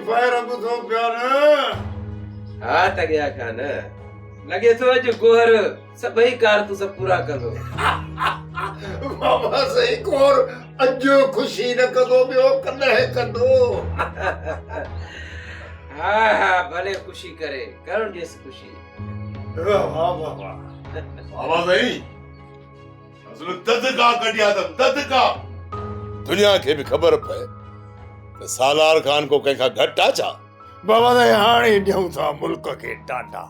Fire बुधो पिया न हा तगिया खान लगे तो अज गोहर सभई कार तू सब पूरा कंदो बाबा सही कोर अजो खुशी न कदो बियो कने कंदो हा हा भले खुशी करे करण जैसी खुशी वाह बाबा बाबा सही असल ददका कटिया ददका दुनिया के भी खबर पए त सालार खान को कंहिंखा घटि आहे छा बाबा ने हाणे ॾियूं था मुल्क खे टाटा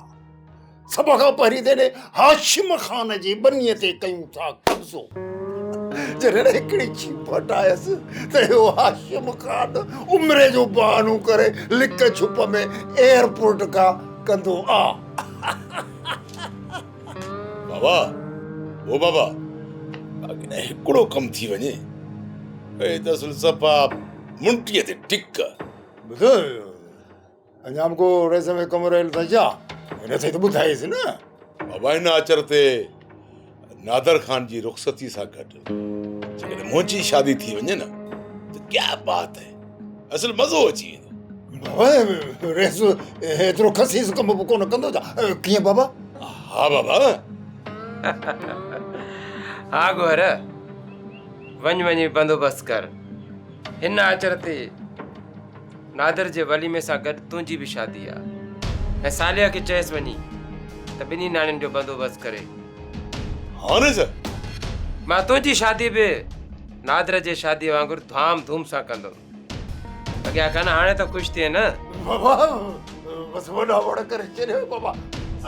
सब खां पहिरीं तेने हाशिम खान जी बनीअ ते कयूं था कब्ज़ो जॾहिं हिकिड़ी चीपट आयसि त इहो हाशिम खान उमिरि जो बहानो करे लिक छुप में एयरपोर्ट खां कंदो आ बाबा ओ बाबा अॻियां हिकिड़ो कमु थी वञे ऐं त असल सफ़ा मुंटीअ ते टिक ॿुधो अञा को रेज़ में कमु रहियल त छा हिन ते त ॿुधाईसि न बाबा हिन अचर ते नादर खान जी रुख़सती सां गॾु जेकॾहिं मुंहिंजी शादी थी वञे न त क्या बात है असल मज़ो अची वेंदो बाबा रेज़ एतिरो खसीस कमु बि कोन कंदो छा कीअं बाबा हा बाबा हा गोहर वञी बंदोबस्त कर हिन अचर ते नादर जे वलीमे सां गॾु तुंहिंजी बि शादी आहे ऐं सालिया खे चएसि वञी त ॿिन्ही नानियुनि जो बंदोबस्त करे हाणे सर मां तुंहिंजी शादी बि नादर जे शादी वांगुरु धाम धूम सां कंदुमि अॻियां खां हाणे त ख़ुशि थिए न बाबा बस वॾा वड़ करे छॾियो बाबा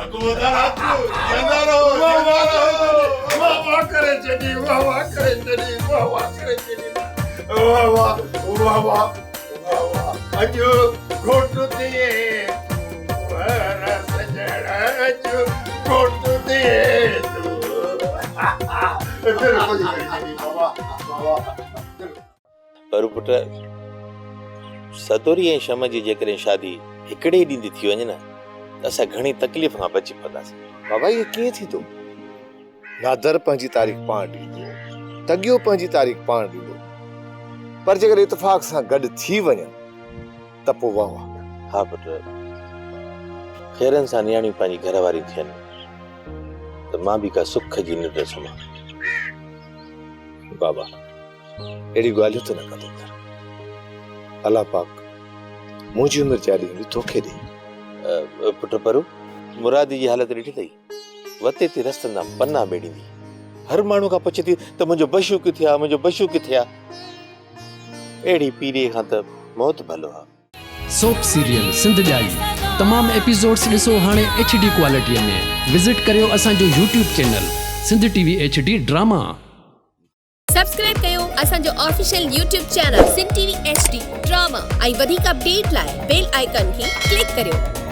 अॻु वधारा जिंदा रहो वाह करे छॾी वाह करे छॾी वाह करे छॾी वाह अॼु घोट थिए अॼु घोट थिए पर पुट सतोरी ऐं शम जी जेकॾहिं शादी हिकिड़े ई ॾींहुं थी वञे न त असां घणी तकलीफ़ खां बची पवंदासीं। बाबा ये कीअं थींदो नादर पंहिंजी तारीख़ पाण ॾींदो तगियो पंहिंजी तारीख़ पाण ॾींदो पर जेकर इतफ़ाक़ सां गॾु थी वञनि त पोइ वाह वाह हा पुट ख़ैरनि सां नियाणियूं पंहिंजी घर वारी थियनि त मां बि का सुख जी निंड सुम्हां। बाबा अहिड़ी ॻाल्हियूं त न कंदो कर अलाह पाक मुंहिंजी उमिरि जारी हूंदी तोखे ॾे पुट परू मुरादी जी हालत ॾिठी अथई वते ते रस्तनि तां पना बेड़ींदी हर माण्हू खां पुछे थी त मुंहिंजो बशू किथे आहे मुंहिंजो बशू किथे आहे अहिड़ी पीढ़ीअ खां त मौत भलो आहे। सोप सीरियल सिंध जाई तमाम एपिसोड्स ॾिसो हाणे HD क्वालिटीअ में विजिट करियो असांजो YouTube channel Sindh TV HD drama. Subscribe कयो असांजो official YouTube channel Sindh TV HD drama ऐं वधीक अपडेट लाइ बेल आइकन खे क्लिक करियो।